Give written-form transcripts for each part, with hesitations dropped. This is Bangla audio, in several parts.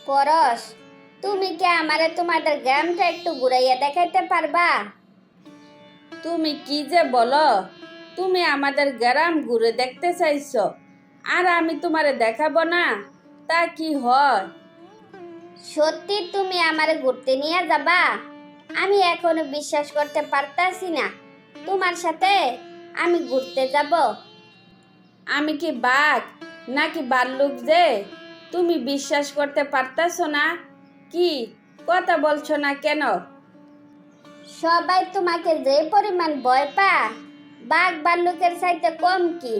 পরশ, তুমি কি আমারে তোমাদের গ্রামটা একটু ঘুরাইয়া দেখাইতে পারবা? তুমি কি যে বলো, তুমি আমাদের গ্রাম ঘুরে দেখতে চাইছো আর আমি তোমারে দেখাবো না? তা কি হয়? সত্যি তুমি আমারে ঘুরতে নিয়ে যাবা? আমি এখনো বিশ্বাস করতে পারতাছি না তোমার সাথে আমি ঘুরতে যাব। আমি কি বাঘ নাকি ভাল্লুক যে তুমি বিশ্বাস করতে পারতাছো না? কি কথা বলছো না কেন? সবাই তোমাকে যে পরিমাণ ভয় পা, বাঘ ভাল্লুকের চাইতে কম কি?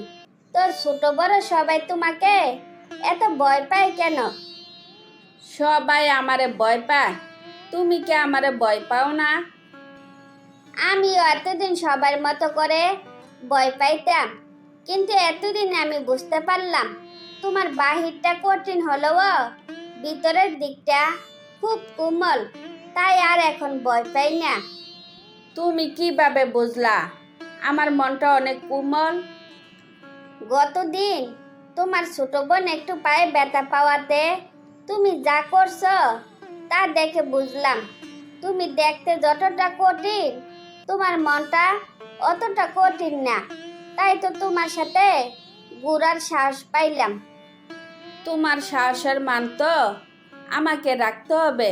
তোর ছোট বড় সবাই তোমাকে এত ভয় পায় কেন? সবাই আমারে ভয় পায়, তুমি কি আমারে ভয় পাও না? আমিও এতদিন সবার মতো করে ভয় পাইতাম, কিন্তু এতদিন আমি বুঝতে পারলাম তোমার বাহিরটা কঠিন হলেও ভিতরের দিকটা খুব কোমল, তাই আর এখন ভয় পাই না। তুমি কিভাবে বুঝলা আমার মনটা অনেক কোমল? গতদিন তোমার ছোট বোন একটু পায়ে ব্যথা পাওয়াতে তুমি যা করছো তা দেখে বুঝলাম তুমি দেখতে যতটা কঠিন তোমার মনটা অতটা কঠিন না। তাই তো তোমার সাথে ঘোরার সাহস পাইলাম। তোমার সাহসের মান তো আমাকে রাখতে হবে।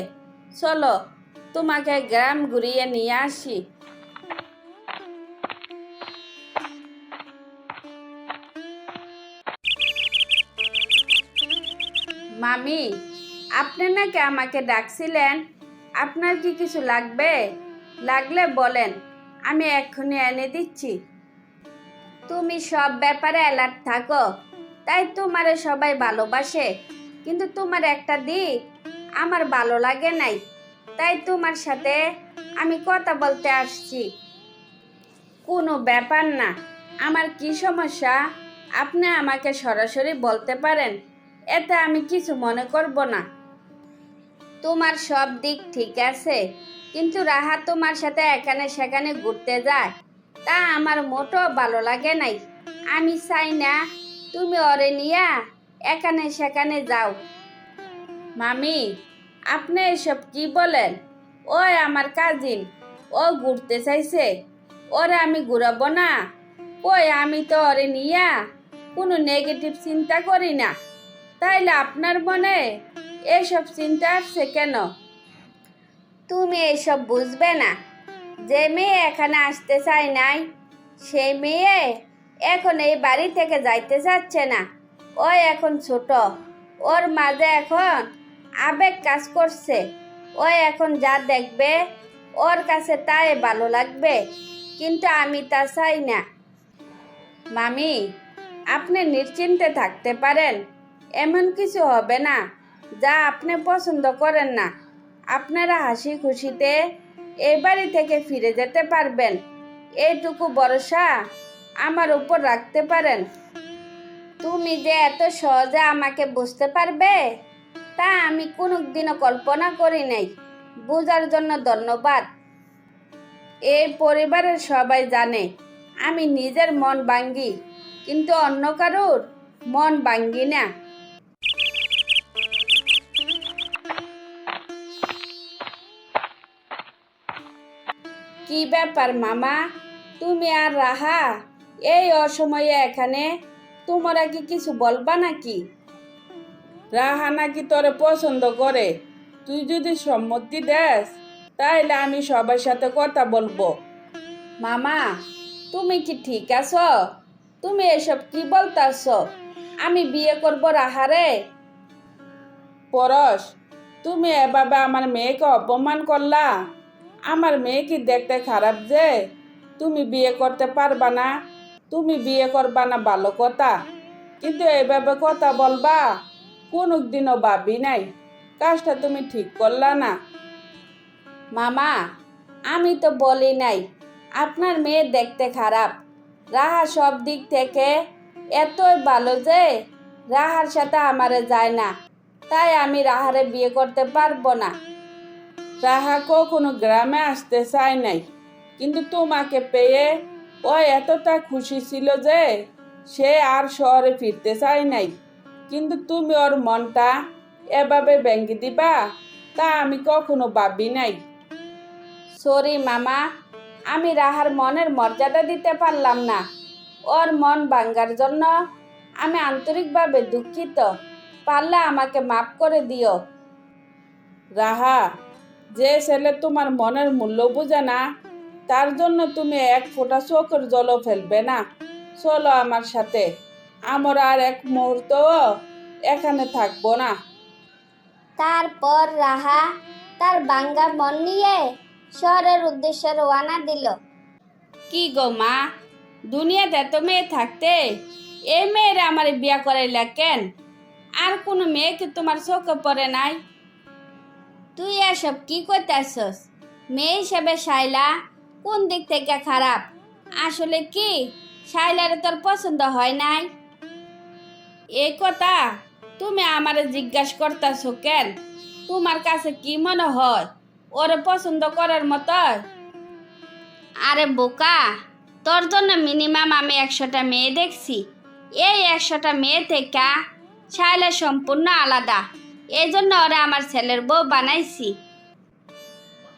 চলো তোমাকে গ্রাম ঘুরিয়ে নিয়ে আসি। মামি, আপনি নাকি আমাকে ডাকছিলেন? আপনার কি কিছু লাগবে? লাগলে বলেন, আমি এক্ষুনি এনে দিচ্ছি। তুমি সব ব্যাপারে অ্যালার্ট থাকো, তাই তোমারে সবাই ভালোবাসে। কিন্তু তোমার একটা দিক আমার ভালো লাগে নাই, তাই তোমার সাথে আমি কথা বলতে আসছি। কোনো ব্যাপার না, আমার কি সমস্যা আপনি আমাকে সরাসরি বলতে পারেন, এতে আমি কিছু মনে করব না। তোমার সব দিক ঠিক আছে, কিন্তু রাহা তোমার সাথে এখানে সেখানে ঘুরতে যায়, তা আমার মোটেও ভালো লাগে নাই। আমি চাই না তুমি ওরে নিয়া এখানে সেখানে যাও। মামি, আপনি এসব কি বলেন? ওই আমার কাজিন, ও ঘুরতে চাইছে, ওরে আমি ঘুরাবো না? কই, আমি তো ওরে নিয়া কোনো নেগেটিভ চিন্তা করি না। তাইলে আপনার মনে এসব চিন্তা আসছে কেন? তুমি এইসব বুঝবে না। যে মেয়ে এখানে আসতে চায় নাই, সেই মেয়ে এখন এই বাড়ি থেকে যাইতে চাচ্ছে না। ও এখন ছোট, ওর মাঝে এখন আবেগ কাজ করছে। ও এখন যা দেখবে ওর কাছে তাই ভালো লাগবে, কিন্তু আমি তা চাই না। মামি, আপনি নিশ্চিন্তে থাকতে পারেন, এমন কিছু হবে না যা আপনি পছন্দ করেন না। আপনারা হাসি খুশিতে এই বাড়ি থেকে ফিরে যেতে পারবেন, এইটুকু ভরসা আমার উপর রাখতে পারেন। তুমি যে এত সহজে আমাকে বুঝতে পারবে তা আমি কোনোদিনও কল্পনা করি নাই। বোঝার জন্য ধন্যবাদ। এই পরিবারের সবাই জানে আমি নিজের মন ভাঙ্গি, কিন্তু অন্য কারোর মন ভাঙ্গি না। কি ব্যাপার মামা, তুমি আর রাহা এই অসময়ে এখানে? তোমরা কি কিছু বলবা নাকি? রাহা নাকি তোরে পছন্দ করে, তুই যদি সম্মতি দেস তাইলে আমি সবার সাথে কথা বলবো। মামা, তুমি কি ঠিক আছো? তুমি এসব কি বলতাছ? আমি বিয়ে করব রাহারে? পরশ, তুমি এভাবে আমার মেয়েকে অপমান করলা। আমার মেয়ে কি দেখতে খারাপ যে তুমি বিয়ে করতে পারবা না? তুমি বিয়ে করবা না ভালো কথা, কিন্তু এভাবে কথা বলবা কোনোদিনও ভাবি নাই। কাজটা তুমি ঠিক করলা না। মামা, আমি তো বলি নাই আপনার মেয়ে দেখতে খারাপ। রাহা সব দিক থেকে এতই ভালো যে রাহার সাথে আমারে যায় না, তাই আমি রাহারে বিয়ে করতে পারবো না। রাহা কখনো গ্রামে আসতে চায় নাই, কিন্তু তোমাকে পেয়ে ও এতটা খুশি ছিল যে সে আর শহরে ফিরতে চায় নাই। কিন্তু তুমি ওর মনটা এভাবে ভেঙে দিবা তা আমি কখনো ভাবি নাই। সরি মামা, আমি রাহার মনের মর্যাদা দিতে পারলাম না। ওর মন ভাঙ্গার জন্য আমি আন্তরিকভাবে দুঃখিত। পারলে আমাকে মাফ করে দিও। রাহা, যে ছেলে তোমার মনের মূল্য বোঝে না তার জন্য তুমি এক ফোঁটা চোখের জলও ফেলবে না। চলো আমার সাথে, আমরা আর এক মুহূর্তও এখানে থাকবো না। তারপর রাহা তার ভাঙ্গা মন নিয়ে শহরের উদ্দেশ্যে রওনা দিল। কি গো মা, দুনিয়াতে এত মেয়ে থাকতে এই মেয়েরা আমার বিয়া করাইলা কেন? আর কোনো মেয়ে কি তোমার চোখে পড়ে নাই? তুই এসব কি করতেছস? মেয়ে হিসেবে শাইলা কোন দিক থেকে খারাপ? আসলে কি শাইলারে তোর পছন্দ হয় নাই? এই কথা তুমি আমারে জিজ্ঞাসা করতেছো কেন? তোমার কাছে কি মনে হয় ওরে পছন্দ করার মতো? আরে বোকা, তোর জন্য মিনিমাম আমি 100টা মেয়ে দেখছি। এই 100টা মেয়ে থেকে শাইলা সম্পূর্ণ আলাদা। এই জন্য ওরা আমার ছেলের বউ বানাইছি।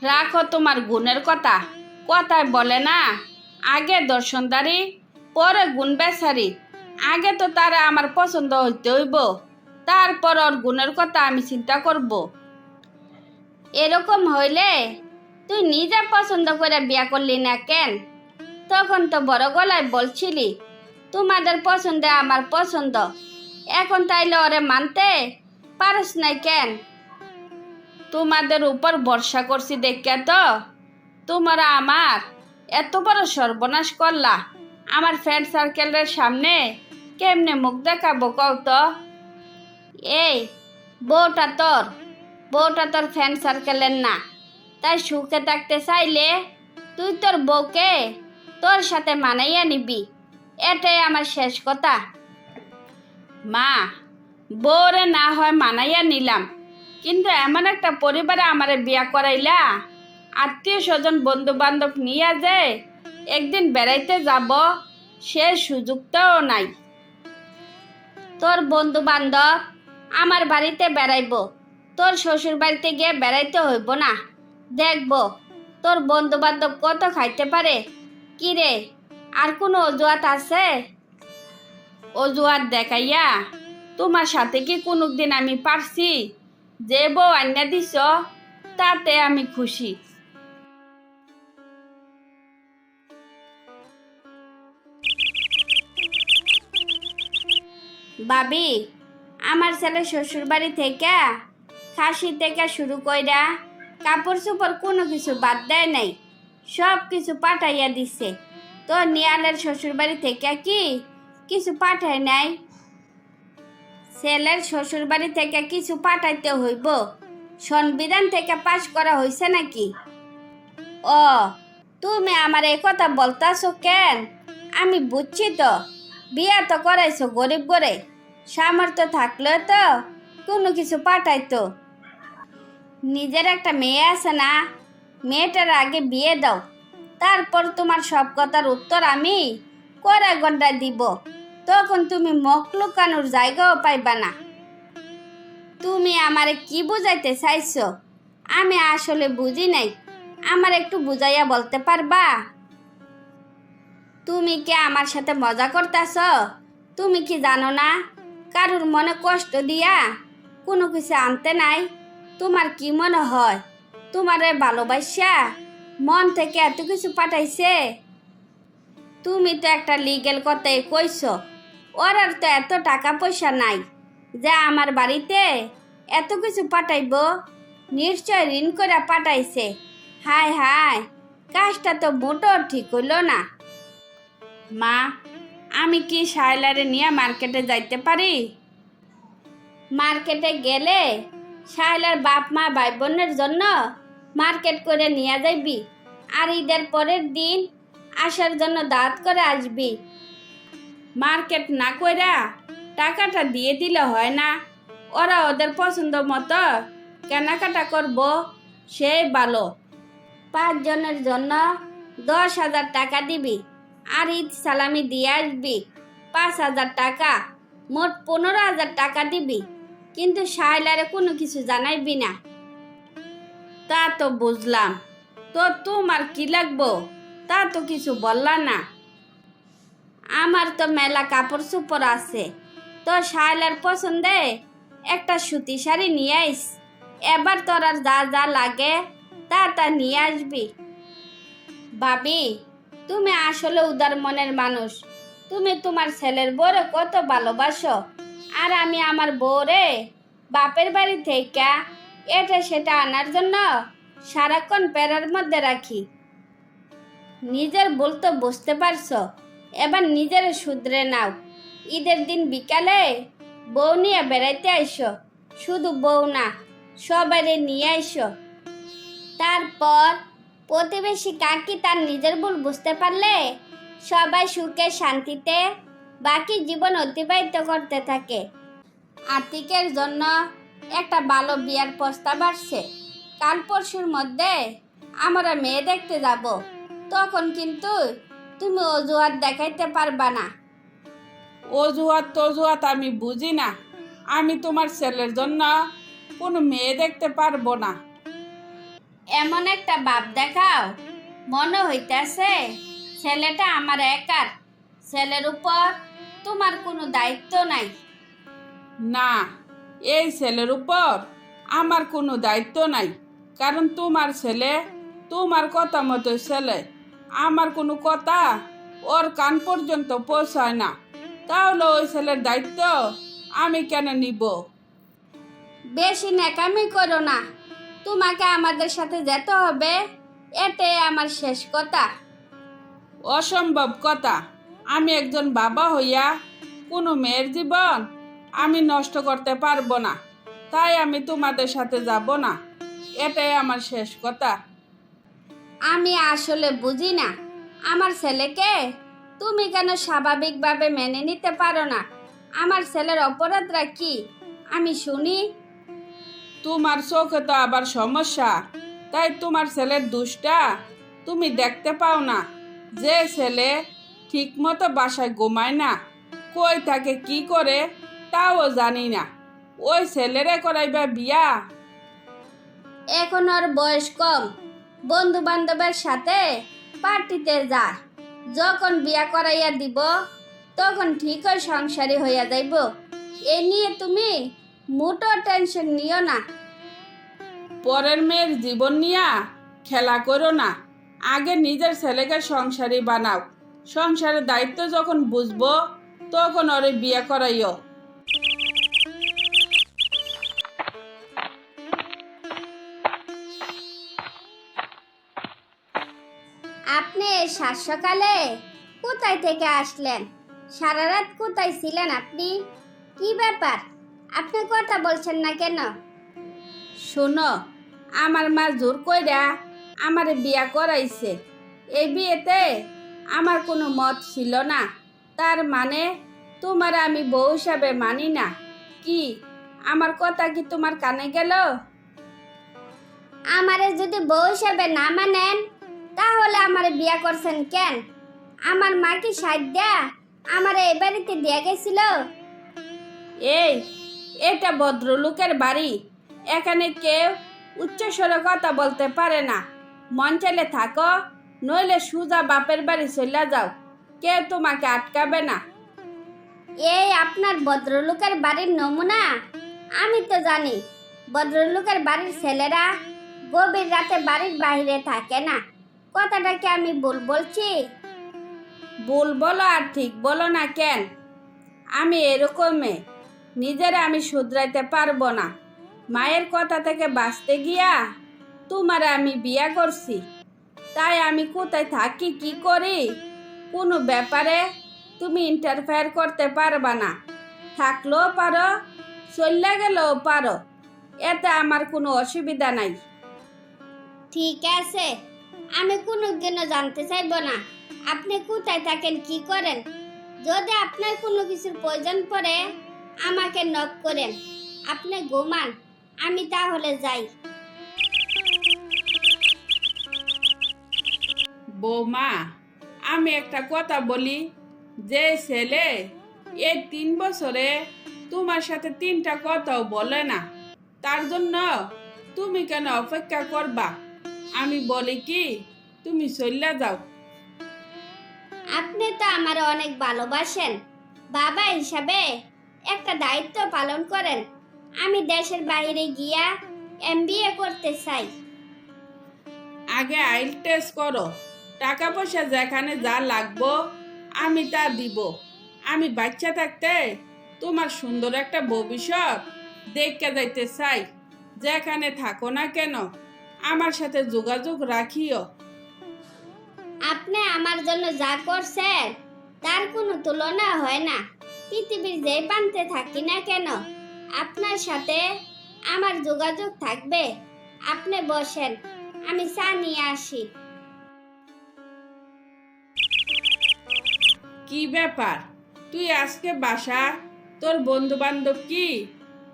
রাখো তোমার গুণের কথা। কথায় বলে না, আগে দর্শনদারি পরে গুণ বেচারি। আগে তো তারা আমার পছন্দ হইতে হইব, তারপর ওর গুণের কথা আমি চিন্তা করব। এরকম হইলে তুই নিজে পছন্দ করে বিয়া করলি না কেন? তখন তো বড় গলায় বলছিলি তোমাদের পছন্দে আমার পছন্দ। এখন তাইলে ওরে মানতে পারস নাই কেন? তোমাদের উপর ভরসা করছি দেখে তো তোমরা আমার এত বড় সর্বনাশ করলা। আমার ফ্রেন্ড সার্কেলের সামনে কেমনে মুখ দেখাবো কও তো? এই বউটা তোর ফ্রেন্ড সার্কেলের না। তাই সুখে থাকতে চাইলে তুই তোর বউকে তোর সাথে মানাইয়া নিবি। এটাই আমার শেষ কথা। মা, বউরে না হয় মানাইয়া নিলাম, কিন্তু এমন একটা পরিবারে আমারে বিয়া করাইলা, আত্মীয় স্বজন বন্ধু বান্ধব নিয়ে যে একদিন বেড়াইতে যাব সে সুযোগটাও নাই। তোর বন্ধু বান্ধব আমার বাড়িতে বেড়াইব, তোর শ্বশুর বাড়িতে গিয়ে বেড়াইতে হইব না। দেখব তোর বন্ধু বান্ধব কত খাইতে পারে। কি রে, আর কোনো অজুহাত আছে? অজুহাত দেখাইয়া তোমার সাথে কি কোনোদিন আমি পারছি? যে বউ আইনা দিছ তাতে আমি খুশি। ভাবি, আমার ছেলে শ্বশুর বাড়ি থেকে খাসি থেকে শুরু কইরা কাপড় চোপড় কোনো কিছু বাদ দেয় নাই, সব কিছু পাঠাইয়া দিছে। তো নিয়ালের শ্বশুর বাড়ি থেকে কি কিছু পাঠায় নাই? ছেলের শ্বশুর বাড়ি থেকে কিছু পাঠাইতে হইব। সংবিধান থেকে পাশ করা হয়েছে নাকি? ও, তুমি আমার এই কথা বলতাছো কেন? আমি বুঝছি তো, বিয়া তো করাইছো গরিব করে। সামর্থ্য থাকলে তো কোনো কিছু পাঠাইতো। নিজের একটা মেয়ে আছে না, মেয়েটার আগে বিয়ে দাও, তারপর তোমার সব কথার উত্তর আমি করে গড্ডা দিব। তখন তুমি মুখ লুকানোর জায়গাও পাইবা না। তুমি আমারে কি বুঝাইতে চাইছো? আমি আসলে বুঝি নাই, আমার একটু বুঝাইয়া বলতে পারবা? তুমি কি আমার সাথে মজা করতেছ? তুমি কি জানো না কারুর মনে কষ্ট দিয়া কোনো কিছু আনতে নাই? তোমার কি মনে হয় তোমারে ভালোবাসা মন থেকে এত কিছু পাঠাইছে? তুমি তো একটা লিগেল কথাই কইছো। ওর আর তো এত টাকা পয়সা নাই যে আমার বাড়িতে এত কিছু পাঠাইব। নিশ্চয় ঋণ করে পাঠাইছে। হায় হায়, কাজটা তো মোটো ঠিক হইল না। মা, আমি কি শায়লারে নিয়ে মার্কেটে যাইতে পারি? মার্কেটে গেলে শায়লার বাপ মা ভাই বোনের জন্য মার্কেট করে নিয়ে যাইবি, আর ঈদের পরের দিন আসার জন্য দাঁত করে আসবি। মার্কেট না কইরা টাকাটা দিয়ে দিলে হয় না? ওরা ওদের পছন্দ মতো কেনাকাটা করব, সেই ভালো। 5 জনের জন্য 10,000 টাকা দিবি, আর ঈদ সালামি দিয়ে আসবি 5,000 টাকা। মোট 15,000 টাকা দিবি। কিন্তু শায়লারে কোনো কিছু জানাইবি না। তা তো বুঝলাম, তো তোমার কি লাগবো তা তো কিছু বললা না। আমার তো মেলা কাপড় চোপড় আছে, তো শায়লার পছন্দে একটা সুতি শাড়ি নিয়ে আইস। এবার তোর আর যা যা লাগে তা নিয়ে আসবি। ভাবি, তুমি আসলে উদার মনের মানুষ। তুমি তোমার ছেলের বউরে কত ভালোবাসো, আর আমি আমার বউরে বাপের বাড়ি থেকে এটা সেটা আনার জন্য সারাক্ষণ প্যারার মধ্যে রাখি। নিজের ভুল তো বুঝতে পারছো, এবার নিজের শুধরে নাও। ঈদের দিন বিকালে বউ নিয়ে বেড়াইতে আইসো, শুধু বউ না, সবাইরে নিয়ে আইসো। তারপর প্রতিবেশী কাকি তার নিজের ভুল বুঝতে পারলে সবাই সুখে শান্তিতে বাকি জীবন অতিবাহিত করতে থাকে। আতিকের জন্য একটা ভালো বিয়ার প্রস্তাব আসছে। কাল পরশুর মধ্যে আমরা মেয়ে দেখতে যাব, তখন কিন্তু তুমি অজুহাত দেখাইতে পারবা না। অজুহাত তজুহাত আমি বুঝি না। আমি তোমার ছেলের জন্য কোনো মেয়ে দেখতে পারবো না। এমন একটা ভাব দেখাও, মনে হইতেছে ছেলেটা আমার একার, ছেলের উপর তোমার কোনো দায়িত্ব নাই। না, এই ছেলের উপর আমার কোনো দায়িত্ব নাই, কারণ তোমার ছেলে তোমার কথা মতো ছেলে। আমার কোনো কথা ওর কান পর্যন্ত পৌঁছায় না, তাহলে ওই ছেলের দায়িত্ব আমি কেন নিব? বেশি ন্যাকামি করো না, তোমাকে আমাদের সাথে যেতে হবে, এটাই আমার শেষ কথা। অসম্ভব কথা। আমি একজন বাবা হইয়া কোনো মেয়ের জীবন আমি নষ্ট করতে পারবো না, তাই আমি তোমাদের সাথে যাব না, এটাই আমার শেষ কথা। আমি আসলে বুঝি না আমার ছেলেকে তুমি কেন স্বাভাবিকভাবে মেনে নিতে পারো না। আমার ছেলের অপরাধটা কি আমি শুনি। তোমার চোখে তো আবার সমস্যা, তাই তোমার ছেলের দোষটা তুমি দেখতে পাও না। যে ছেলে ঠিক মতো বাসায় ঘুমায় না, কই থাকে কি করে তাও জানি না, ওই ছেলেরে করাইবা বিয়া? এখন ওর বয়স কম, বন্ধু বান্ধবের সাথে পার্টিতে যায়। যখন বিয়া করাইয়া দিব তখন ঠিকই সংসারী হইয়া যাইব। এ নিয়ে তুমি মোটো টেনশন নিও না। পরের মেয়ের জীবন নিয়া খেলা করো না, আগে নিজের ছেলেকে সংসারী বানাও। সংসারের দায়িত্ব যখন বুঝবো তখন ওরে বিয়ে করাইও। আপনি এই সাত সকালে কোথায় থেকে আসলেন? সারা রাত কোথায় ছিলেন আপনি? কি ব্যাপার, আপনি কথা বলছেন না কেন? শোনো, আমার মা জোর কইরা আমারে বিয়া করাইছে। এই বিয়েতে আমার কোনো মত ছিল না, তার মানে তোমার আমি বউ হিসাবে মানি না। কি আমার কথা কি তোমার কানে গেল? আমারে যদি বউ হিসেবে না মানেন তাহলে আমারে বিয়া করছেন কেন? আমার মা কি সাইডা আমারে এই বাড়িতে দিয়ে গেছিল? এই, এটা ভদ্রলোকের বাড়ি, এখানে কেউ উচ্চস্বরে কথা বলতে পারে না। মন চাইলে থাকো, নইলে সুজা বাপের বাড়ি চলে যাও, কেউ তোমাকে আটকাবে না। এই আপনার ভদ্রলোকের বাড়ির নমুনা? আমি তো জানি ভদ্রলোকের বাড়ির ছেলেরা গভীর রাতে বাড়ির বাইরে থাকে না। কথাটা কি আমি ভুল বলছি? ভুল বলো আর ঠিক বলো না কেন, আমি এরকমই। নিজের আমি শুধরাইতে পারবো না। মায়ের কথা থেকে বাঁচতে গিয়া তোমারে আমি বিয়া করছি, তাই আমি কোথায় থাকি কি করি কোনো ব্যাপারে তুমি ইন্টারফেয়ার করতে পারবা না। থাকলেও পারো, চলে গেলেও পারো, এতে আমার কোনো অসুবিধা নাই। ঠিক আছে, আমি কোনোদিনও জানতে চাইবো না আপনি কোথায় থাকেন কি করেন। যদি আপনার কোনো কিছুর প্রয়োজন পড়ে আমাকে নক করেন। আপনি ঘুমান, আমি তাহলে যাই। বৌমা, আমি একটা কথা বলি, যে ছেলে এই 3 বছরে তোমার সাথে তিনটা কথাও বলে না, তার জন্য তুমি কেন অপেক্ষা করবা? আমি বলি কি, তুমি চইলা যাও। আপনি তো আমার অনেক ভালোবাসেন, বাবা হিসাবে একটা দায়িত্ব পালন করেন। আমি দেশের বাইরে গিয়া এমবিএ করতে চাই। আগে আইল টেস্ট করো, টাকা পয়সা যেখানে যা লাগবো আমি তা দিব। আমি বাচ্চা থাকতে তোমার সুন্দর একটা ভবিষ্যৎ দেখতে যাইতে চাই। যেখানে থাকো না কেন আমার সাথে যোগাযোগ রাখিও। আপনি আমার জন্য যা করছেন তার কোনো তুলনা হয় না। পৃথিবীর যে প্রান্তে থাকি না কেন আপনার সাথে আমার যোগাযোগ থাকবে। আপনি বসেন, আমি চা নিয়ে আসি। কি ব্যাপার, তুই আজকে বাসা? তোর বন্ধু বান্ধব কি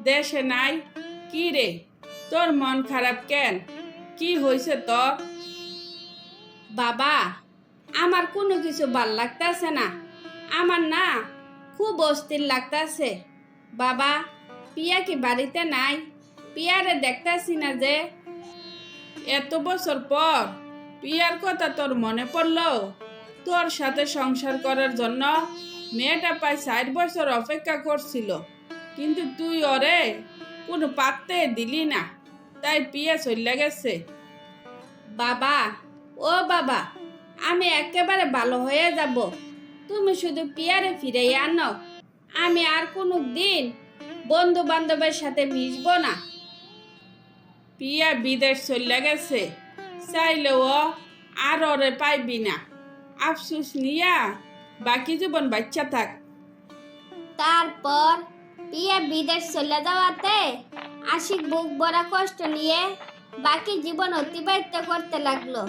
দেশে নাই? কি রে, তোর মন খারাপ কেন? কি হয়েছে তোর? বাবা, আমার কোনো কিছু ভাল লাগতাছে না। আমার না খুব অস্থির লাগতাছে। বাবা, পিয়া কি বাড়িতে নাই? পিয়ারে দেখতাছি না যে। এত বছর পর পিয়ার কথা তোর মনে পড়লো? তোর সাথে সংসার করার জন্য মেয়েটা প্রায় 60 বছর অপেক্ষা করছিল, কিন্তু তুই ওরে কোনো পাত্তে দিলি না, তাই পিয়া চলে গেছে। বাবা, ও বাবা, আমি একেবারে ভালো হয়ে যাব। তুমি শুধু পিয়ারে ফিরে আনো। আমি আর কোনো দিন বন্ধু বান্ধবের সাথে মিশবো না। পিয়া বিদেশ চলে গেছে, চাইলেও আর ওরে পাইবি না। আফসুস নিয়া বাকি জীবন বাচ্চা থাক। তারপর পিয়া বিদেশ চলে যাওয়াতে আশিক বুক ভরা কষ্ট নিয়ে বাকি জীবন অতিবাহিত করতে লাগলো।